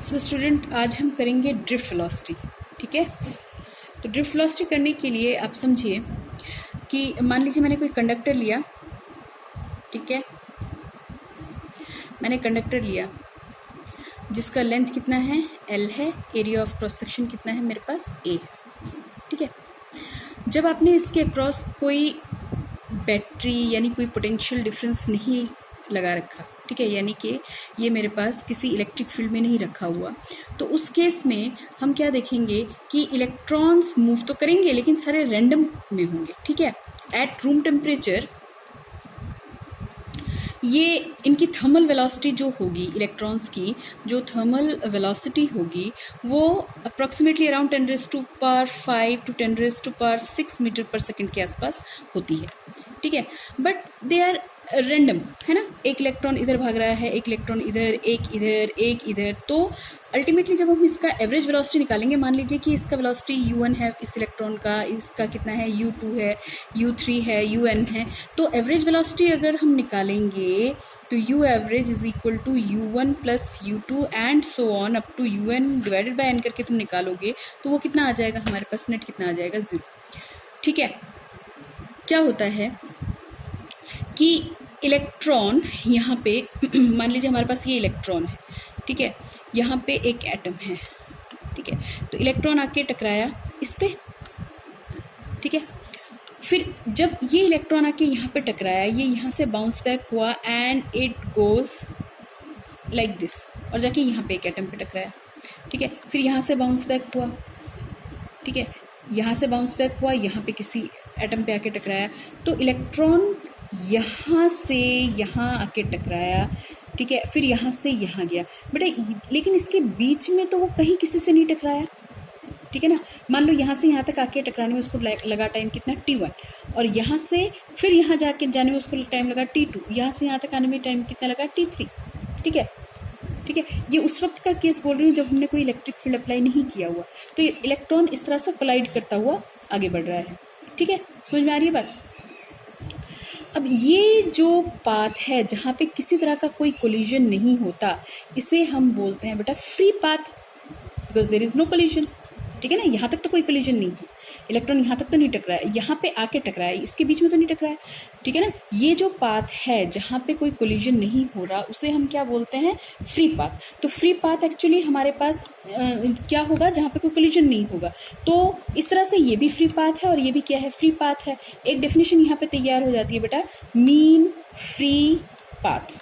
So student, आज हम करेंगे ड्रिफ्ट वेलोसिटी। ठीक है, तो ड्रिफ्ट वेलोसिटी करने के लिए आप समझिए कि मान लीजिए मैंने कोई कंडक्टर लिया। ठीक है, मैंने कंडक्टर लिया जिसका लेंथ कितना है, L है, एरिया ऑफ क्रॉस सेक्शन कितना है मेरे पास, A। ठीक है, जब आपने इसके अक्रॉस कोई बैटरी यानी कोई पोटेंशियल डिफरेंस नहीं लगा रखा, ठीक है, यानी कि ये मेरे पास किसी इलेक्ट्रिक फील्ड में नहीं रखा हुआ, तो उस केस में हम क्या देखेंगे कि इलेक्ट्रॉन्स मूव तो करेंगे लेकिन सारे रैंडम में होंगे। ठीक है, एट रूम टेम्परेचर ये इनकी थर्मल वेलोसिटी जो होगी, इलेक्ट्रॉन्स की जो थर्मल वेलोसिटी होगी वो अप्रॉक्सीमेटली अराउंड 10⁵ to 10⁶ मीटर पर सेकंड के आसपास होती है। ठीक है, बट दे आर रैंडम, है ना, एक इलेक्ट्रॉन इधर भाग रहा है, एक इलेक्ट्रॉन इधर, एक इधर, तो अल्टीमेटली जब हम इसका एवरेज वेलोसिटी निकालेंगे, मान लीजिए कि इसका वेलोसिटी u1 है इस इलेक्ट्रॉन का, इसका कितना है u2 है, u3 है, un है, तो एवरेज वेलोसिटी अगर हम निकालेंगे तो u average is equal to u1 plus u2 and so on up to un divided by n करके तुम निकालोगे तो वो कितना आ जाएगा, हमारे पास नेट कितना आ जाएगा, 0। ठीक है, क्या होता है कि इलेक्ट्रॉन यहाँ पे मान लीजिए हमारे पास ये इलेक्ट्रॉन है, ठीक है, यहाँ पे एक एटम है, ठीक है, तो इलेक्ट्रॉन आके टकराया इस पे, ठीक है, फिर जब ये इलेक्ट्रॉन आके यहाँ पे टकराया, ये यहाँ से बाउंस बैक हुआ and it goes like this, और जाके यहाँ पे एक एटम पे टकराया। ठीक है, फिर यहाँ से बाउंस बैक हुआ, ठीक है, यहाँ से बाउंस बैक हुआ, यहाँ पे किसी एटम पे आके टकराया, तो इलेक्ट्रॉन यहाँ से यहाँ आके टकराया, ठीक है, फिर यहाँ से यहाँ गया बेटा, लेकिन इसके बीच में तो वो कहीं किसी से नहीं टकराया। ठीक है ना, मान लो यहाँ से यहाँ तक आके टकराने में उसको लगा टाइम कितना, T1, और यहाँ से फिर यहाँ जाके जाने में उसको टाइम लगा T2, यहाँ से यहाँ तक आने में टाइम कितना लगा, T3। ठीक है, ठीक है, ये उस वक्त का केस बोल रही हूँ जब हमने कोई इलेक्ट्रिक फील्ड अप्लाई नहीं किया हुआ, तो इलेक्ट्रॉन इस तरह से कोलाइड करता हुआ आगे बढ़ रहा है। ठीक है, समझ में आ रही है बात। अब ये जो पाथ है जहाँ पे किसी तरह का कोई कोलिजन नहीं होता, इसे हम बोलते हैं बेटा free path, because there is no collision. ठीक है ना, यहाँ तक तो कोई कोलिजन नहीं थी, इलेक्ट्रॉन यहाँ तक तो नहीं टकराया, यहाँ पे आके टकराया, इसके बीच में तो नहीं टकराया। ठीक है ना, ये जो पाथ है जहाँ पे कोई कोलिजन नहीं हो रहा उसे हम क्या बोलते हैं, फ्री पाथ। तो फ्री पाथ एक्चुअली हमारे पास क्या होगा, जहाँ पे कोई कोलिजन नहीं होगा, तो इस तरह से ये भी फ्री पाथ है और ये भी क्या है, फ्री पाथ है। एक डेफिनेशन यहाँ पे तैयार हो जाती है बेटा, मीन फ्री पाथ।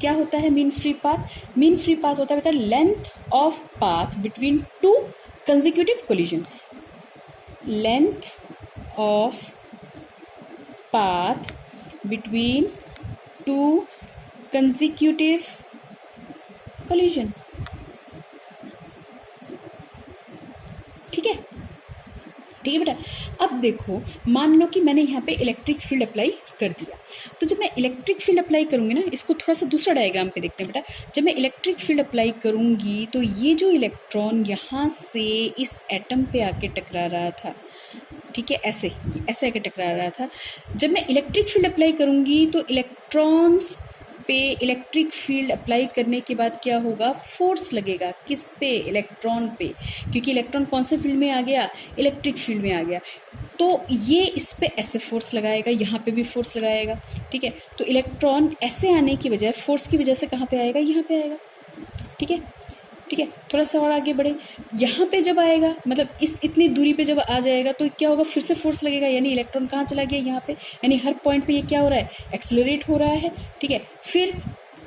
क्या होता है mean free path? Mean free path होता है बेटा length of path between two consecutive collision, length of path between two consecutive collision। ठीक है, ठीक है बेटा। अब देखो, मान लो कि मैंने यहाँ पे इलेक्ट्रिक फील्ड अप्लाई कर दिया, तो जब मैं इलेक्ट्रिक फील्ड अप्लाई करूँगी ना, इसको थोड़ा सा दूसरा डायग्राम पे देखते हैं बेटा। जब मैं इलेक्ट्रिक फील्ड अप्लाई करूँगी तो ये जो इलेक्ट्रॉन यहाँ से इस एटम पे आके टकरा रहा था, ठीक है, ऐसे ऐसे आके टकरा रहा था, जब मैं इलेक्ट्रिक फील्ड अप्लाई करूँगी तो इलेक्ट्रॉन्स पे इलेक्ट्रिक फील्ड अप्लाई करने के बाद क्या होगा, फोर्स लगेगा किस पे, इलेक्ट्रॉन पे, क्योंकि इलेक्ट्रॉन कौन से फील्ड में आ गया, इलेक्ट्रिक फील्ड में आ गया, तो ये इस पे ऐसे फोर्स लगाएगा, यहाँ पे भी फोर्स लगाएगा। ठीक है, तो इलेक्ट्रॉन ऐसे आने की बजाय फोर्स की वजह से कहाँ पे आएगा, यहाँ पे आएगा। ठीक है, ठीक है, थोड़ा सा और आगे बढ़े, यहाँ पे जब आएगा, मतलब इस इतनी दूरी पे जब आ जाएगा तो क्या होगा, फिर से फोर्स लगेगा, यानी इलेक्ट्रॉन कहाँ चला गया, यहाँ पे, यानी हर पॉइंट पे ये क्या हो रहा है, एक्सेलरेट हो रहा है। ठीक है, फिर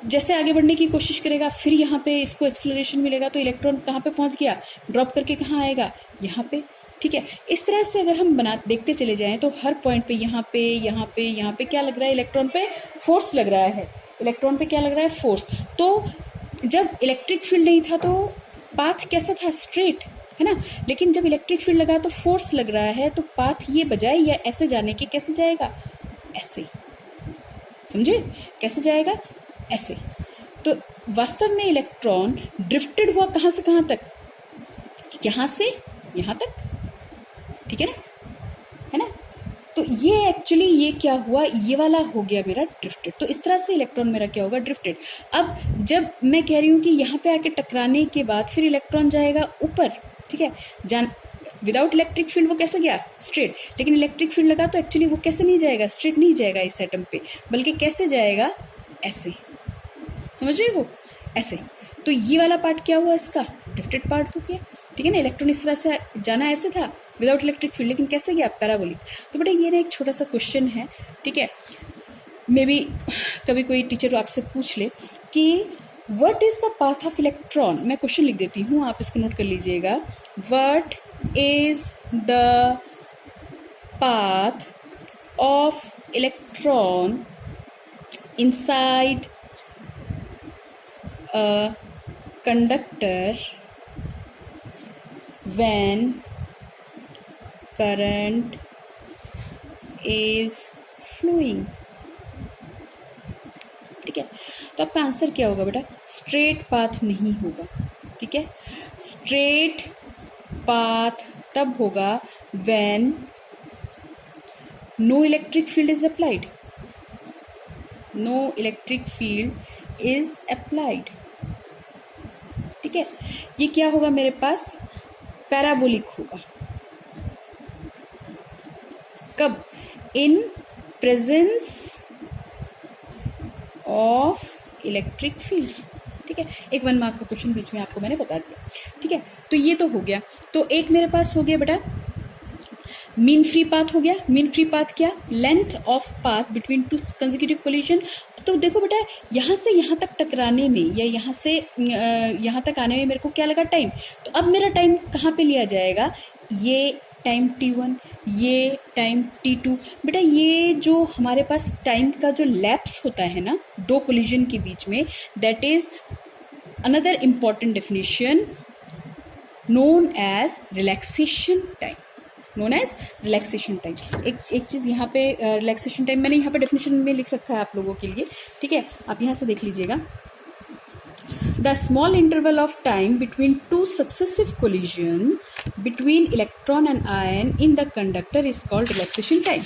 जैसे आगे बढ़ने की कोशिश करेगा, फिर यहाँ पे इसको एक्सेलरेशन मिलेगा, तो इलेक्ट्रॉन कहाँ पे पहुँच गया, ड्रॉप करके कहाँ आएगा, यहाँ पे। ठीक है, इस तरह से अगर हम देखते चले जाएं तो हर पॉइंट पे यहाँ पे यहाँ पे यहाँ पे क्या लग रहा है, इलेक्ट्रॉन पे फोर्स लग रहा है, इलेक्ट्रॉन पे क्या लग रहा है, फोर्स। तो जब इलेक्ट्रिक फील्ड नहीं था तो पाथ कैसा था, स्ट्रेट, है ना, लेकिन जब इलेक्ट्रिक फील्ड लगा तो फोर्स लग रहा है, तो पाथ ये बजाय या ऐसे जाने के कैसे जाएगा, ऐसे, समझे, कैसे जाएगा, ऐसे। तो वास्तव में इलेक्ट्रॉन ड्रिफ्टेड हुआ कहाँ से कहाँ तक, यहाँ से यहाँ तक। ठीक है ना, है ना, तो ये एक्चुअली ये क्या हुआ, ये वाला हो गया मेरा ड्रिफ्टेड। तो इस तरह से इलेक्ट्रॉन मेरा क्या होगा, ड्रिफ्टेड। अब जब मैं कह रही हूँ कि यहाँ पे आके टकराने के बाद फिर इलेक्ट्रॉन जाएगा ऊपर, ठीक है, विदाउट इलेक्ट्रिक फील्ड वो कैसे गया, स्ट्रेट। लेकिन इलेक्ट्रिक फील्ड लगा तो एक्चुअली वो कैसे नहीं जाएगा, स्ट्रेट नहीं जाएगा इस एटम पे, बल्कि कैसे जाएगा, ऐसे, समझ रहे हो, ऐसे। तो ये वाला पार्ट क्या हुआ, इसका ड्रिफ्टेड पार्ट हो गया, ठीक है ना। इलेक्ट्रॉन इस तरह से जाना ऐसे था विदाउट इलेक्ट्रिक फील्ड, लेकिन कैसे गया, पैराबोलिक। तो बेटा ये ना एक छोटा सा क्वेश्चन है, ठीक है, मे बी कभी कोई टीचर आपसे पूछ ले कि what is the path of electron. मैं क्वेश्चन लिख देती हूँ, आप इसको नोट कर लीजिएगा। What is the path of electron inside a conductor when current is flowing, ठीक है। तो आपका आंसर क्या होगा बेटा, स्ट्रेट पाथ नहीं होगा, ठीक है। स्ट्रेट पाथ तब होगा when no electric field is applied, no electric field is applied, ठीक है। ये क्या होगा मेरे पास, पैराबोलिक होगा। कब, in presence of electric field, ठीक है। एक 1 मार्क का क्वेश्चन बीच में आपको मैंने बता दिया, ठीक है। तो ये तो हो गया। तो एक मेरे पास हो गया बेटा मीन फ्री पाथ हो गया। मीन फ्री पाथ क्या, length of path between two consecutive collision. तो देखो बेटा यहाँ से यहाँ तक टकराने में या यहाँ से यहाँ तक आने में मेरे को क्या लगा, टाइम। तो अब मेरा टाइम कहाँ पे लिया जाएगा, ये टाइम t1, ये टाइम t2। बेटा ये जो हमारे पास टाइम का जो लैप्स होता है ना दो कोलिजन के बीच में, that is another important definition known age relaxation time, known age relaxation time. एक चीज़ यहाँ पे रिलैक्सेशन टाइम मैंने यहाँ पे डेफिनेशन में लिख रखा है आप लोगों के लिए, ठीक है, आप यहाँ से देख लीजिएगा। The small interval of time between two successive collision between electron and ion in the conductor is called relaxation time,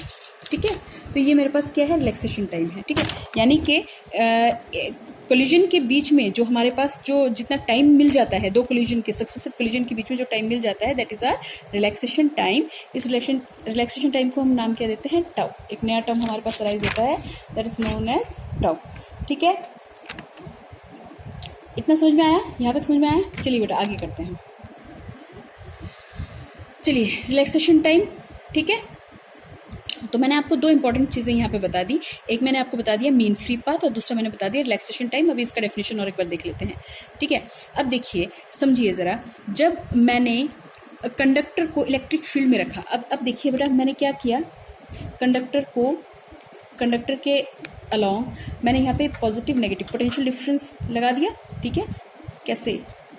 ठीक है। तो ये मेरे पास क्या है, रिलैक्सेशन टाइम है, ठीक है। यानी कि कोलिजन के बीच में जो हमारे पास जो जितना टाइम मिल जाता है दो कोलिजन के सक्सेसिव कोलिजन के बीच में जो टाइम मिल जाता है, that is our relaxation time. इस रिलैक्सेशन टाइम को हम नाम क्या देते हैं, टाउ। एक नया टर्म हमारे पास अराइज होता है, that is known as tau, ठीक है। इतना समझ में आया, यहाँ तक समझ में आया। चलिए बेटा आगे करते हैं। चलिए रिलैक्सेशन टाइम, ठीक है। तो मैंने आपको दो इंपॉर्टेंट चीज़ें यहाँ पे बता दी। एक मैंने आपको बता दिया मीन फ्री पाथ और दूसरा मैंने बता दिया रिलैक्सेशन टाइम। अभी इसका डेफिनेशन और एक बार देख लेते हैं, ठीक है। अब देखिए समझिए ज़रा, जब मैंने कंडक्टर को इलेक्ट्रिक फील्ड में रखा, अब देखिए बेटा मैंने क्या किया, कंडक्टर के अलॉन्ग मैंने यहाँ पे पॉजिटिव नेगेटिव पोटेंशियल डिफरेंस लगा दिया, ठीक है। कैसे,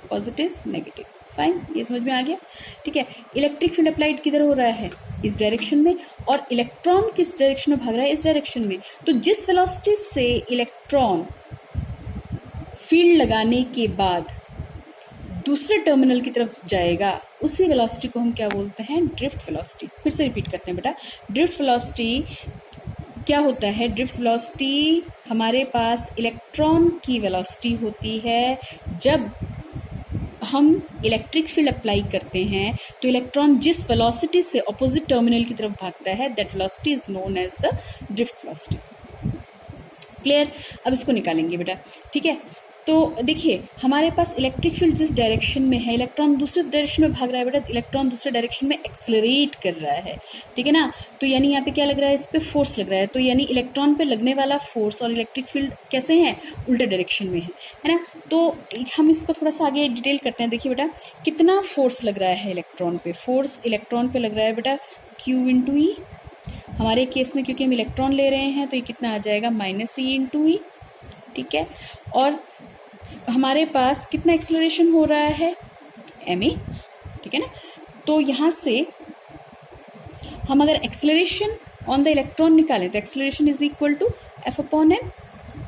पॉजिटिव नेगेटिव, फाइन, ये समझ में आ गया, ठीक है। इलेक्ट्रिक फील्ड अप्लाइड किधर हो रहा है, इस डायरेक्शन में, और इलेक्ट्रॉन किस डायरेक्शन में भाग रहा है, इस डायरेक्शन में। तो जिस वेलोसिटी से इलेक्ट्रॉन फील्ड लगाने के बाद दूसरे टर्मिनल की तरफ जाएगा, उसी वेलोसिटी को हम क्या बोलते हैं, ड्रिफ्ट वेलोसिटी। फिर से रिपीट करते हैं बेटा, ड्रिफ्ट वेलोसिटी क्या होता है, ड्रिफ्ट वेलोसिटी हमारे पास इलेक्ट्रॉन की वेलोसिटी होती है। जब हम इलेक्ट्रिक फील्ड अप्लाई करते हैं तो इलेक्ट्रॉन जिस वेलोसिटी से अपोजिट टर्मिनल की तरफ भागता है, that velocity is known as the drift velocity. Clear. अब इसको निकालेंगे बेटा, ठीक है। तो देखिए हमारे पास इलेक्ट्रिक फील्ड जिस डायरेक्शन में है, इलेक्ट्रॉन दूसरे डायरेक्शन में भाग रहा है बेटा, इलेक्ट्रॉन दूसरे डायरेक्शन में एक्सेलरेट कर रहा है, ठीक है ना। तो यानी यहाँ पे क्या लग रहा है, इस पे फोर्स लग रहा है। तो यानी इलेक्ट्रॉन पे लगने वाला फोर्स और इलेक्ट्रिक फील्ड कैसे हैं, उल्टे डायरेक्शन में है ना। तो हम इसको थोड़ा सा आगे डिटेल करते हैं। देखिए बेटा कितना फोर्स लग रहा है इलेक्ट्रॉन पे, फोर्स इलेक्ट्रॉन पे लग रहा है बेटा Q इंटू ई। हमारे केस में क्योंकि हम इलेक्ट्रॉन ले रहे हैं तो ये कितना आ जाएगा, -E इंटू ई, ठीक है। और हमारे पास कितना एक्सेलरेशन हो रहा है, ma, ठीक है ना। तो यहाँ से हम अगर एक्सेलरेशन ऑन द इलेक्ट्रॉन निकालें तो acceleration is equal to F upon m,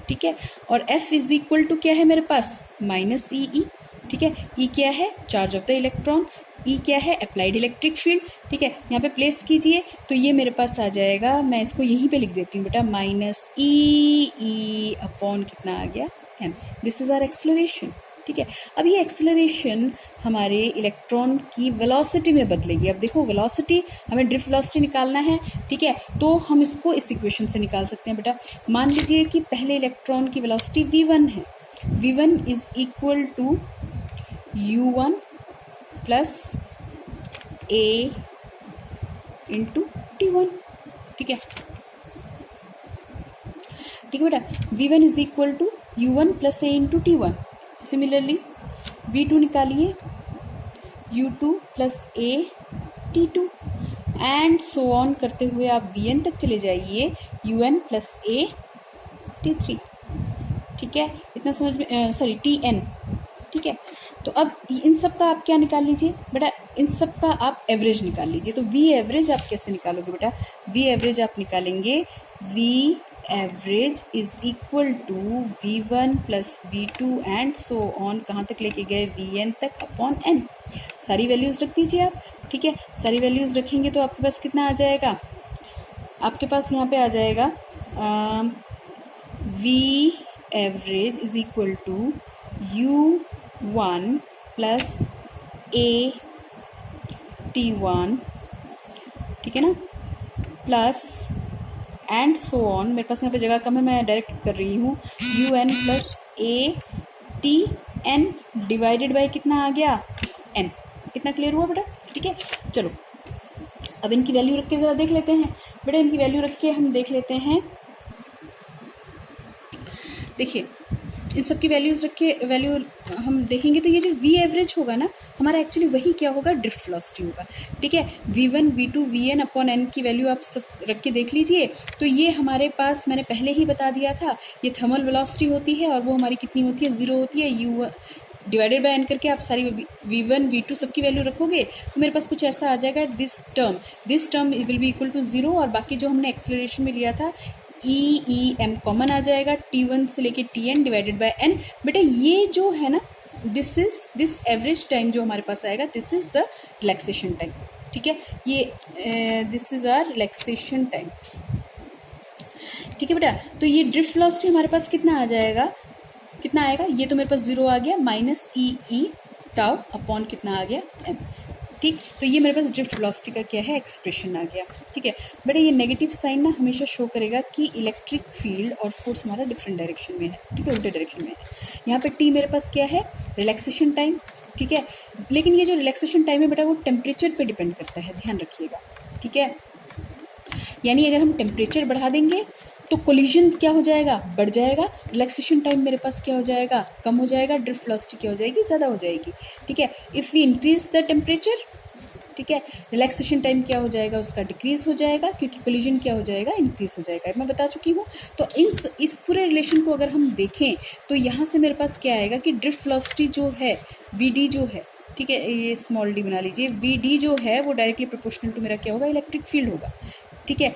ठीक है। और F इज इक्वल टू क्या है मेरे पास, -e, ठीक है। E क्या है, चार्ज ऑफ द इलेक्ट्रॉन, ई क्या है, अप्लाइड इलेक्ट्रिक फील्ड, ठीक है। यहाँ पे प्लेस कीजिए तो ये मेरे पास आ जाएगा, मैं इसको यहीं पे लिख देती हूँ बेटा, माइनस ई अपॉन कितना आ गया, m. This is our acceleration, ठीक है। अब ये एक्सेलरेशन हमारे इलेक्ट्रॉन की वेलोसिटी में बदलेगी। अब देखो वेलोसिटी, हमें ड्रिफ्ट वेलोसिटी निकालना है, ठीक है, तो हम इसको इस इक्वेशन से निकाल सकते हैं बेटा। मान लीजिए कि पहले इलेक्ट्रॉन की वेलोसिटी v1 है, v1 is equal to u1 plus a into t1, ठीक है, ठीक है बेटा। v1 is equal to u1 plus a into t1। Similarly v2 निकालिए, u2 plus a t2 and so on करते हुए आप vn तक चले जाइए, un प्लस a t3, ठीक है। इतना समझ में, सॉरी tn, ठीक है। तो अब इन सब का आप क्या निकाल लीजिए बेटा, इन सब का आप एवरेज निकाल लीजिए। तो v एवरेज आप कैसे निकालोगे बेटा, v एवरेज आप निकालेंगे, v average is equal to v1 plus v2 and so on, कहाँ तक लेके गए, vn तक अपॉन n। सारी वैल्यूज रख दीजिए आप, ठीक है। सारी वैल्यूज रखेंगे तो आपके पास कितना आ जाएगा, आपके पास यहाँ पे आ जाएगा v average is equal to u1 plus a t1, ठीक है ना, प्लस एंड सो ऑन, मेरे पास यहाँ पे जगह कम है, मैं डायरेक्ट कर रही हूँ, un plus a t n divided by कितना आ गया, n। इतना क्लियर हुआ बेटा, ठीक है। चलो अब इनकी वैल्यू रख के ज़रा देख लेते हैं बेटा, इनकी वैल्यू रख के हम देख लेते हैं। देखिए इन सब की वैल्यूज रख के वैल्यू हम देखेंगे तो ये जो v एवरेज होगा ना हमारा, एक्चुअली वही क्या होगा, ड्रिफ्ट वेलोसिटी होगा, ठीक है। v1 v2 vn upon n की वैल्यू आप सब रख के देख लीजिए। तो ये हमारे पास मैंने पहले ही बता दिया था, ये थर्मल वेलोसिटी होती है और वो हमारी कितनी होती है, 0 होती है। u डिवाइडेड बाय n करके आप सारी v1 v2 सबकी वैल्यू रखोगे तो मेरे पास कुछ ऐसा आ जाएगा, this term will be equal to 0, और बाकी जो हमने एक्सेलरेशन में लिया था ई एम कॉमन आ जाएगा, t1 से लेके tn डिवाइडेड बाय n। बेटा ये जो है ना, दिस एवरेज टाइम जो हमारे पास आएगा, this is the relaxation time, ठीक है। ये this is our relaxation time, ठीक है बेटा। तो ये ड्रिफ्ट वेलोसिटी हमारे पास कितना आ जाएगा, कितना आएगा, ये तो मेरे पास 0 आ गया, माइनस ई टाउ अपॉन कितना आ गया, m, ठीक। तो ये मेरे पास ड्रिफ्ट वेलोसिटी का क्या है, एक्सप्रेशन आ गया, ठीक है बेटा। ये नेगेटिव साइन ना हमेशा शो करेगा कि इलेक्ट्रिक फील्ड और फोर्स हमारा डिफरेंट डायरेक्शन में है, ठीक है, उल्टे डायरेक्शन में है। यहाँ पे टी मेरे पास क्या है, रिलैक्सेशन टाइम, ठीक है। लेकिन ये जो रिलैक्सेशन टाइम है बेटा वो टेम्परेचर पे डिपेंड करता है, ध्यान रखिएगा, ठीक है। यानी अगर हम टेम्परेचर बढ़ा देंगे तो कोलिजन क्या हो जाएगा, बढ़ जाएगा, रिलैक्सेशन टाइम मेरे पास क्या हो जाएगा, कम हो जाएगा, ड्रिफ्ट वेलोसिटी क्या हो जाएगी, ज़्यादा हो जाएगी, ठीक है। If we increase the temperature, ठीक है, रिलैक्सेशन टाइम क्या हो जाएगा, उसका डिक्रीज हो जाएगा, क्योंकि कोलिजन क्या हो जाएगा, इंक्रीज हो जाएगा, मैं बता चुकी हूँ। तो इस पूरे रिलेशन को अगर हम देखें तो यहाँ से मेरे पास क्या आएगा कि ड्रिफ्ट वेलोसिटी जो है वी जो है, ठीक है, ये स्मॉल डी बना लीजिए, वी जो है वो डायरेक्टली प्रोपोर्शनल टू मेरा क्या होगा, इलेक्ट्रिक फील्ड होगा, ठीक है,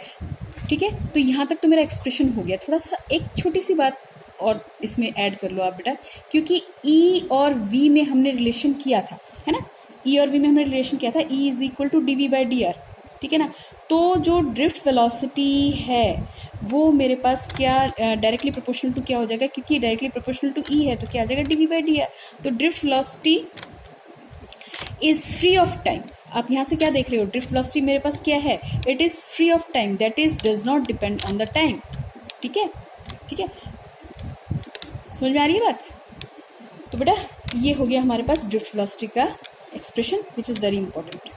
ठीक है। तो यहाँ तक तो मेरा एक्सप्रेशन हो गया। थोड़ा सा एक छोटी सी बात और इसमें ऐड कर लो आप बेटा, क्योंकि ई और वी में हमने रिलेशन किया था, है ना, ई और वी में हमने रिलेशन किया था, E is equal to D V by D R, ठीक है ना। तो जो ड्रिफ्ट वेलोसिटी है वो मेरे पास क्या डायरेक्टली प्रोपोर्शनल टू क्या हो जाएगा, क्योंकि डायरेक्टली प्रोपोर्शनल टू ई है तो क्या आ जाएगा, D V by D R. तो drift velocity is free of time. आप यहाँ से क्या देख रहे हो, ड्रिफ्ट वेलोसिटी मेरे पास क्या है, it is free of time, that is does not depend on the time, ठीक है, ठीक है, समझ में आ रही है बात। तो बेटा ये हो गया हमारे पास ड्रिफ्ट वेलोसिटी का expression which is very important.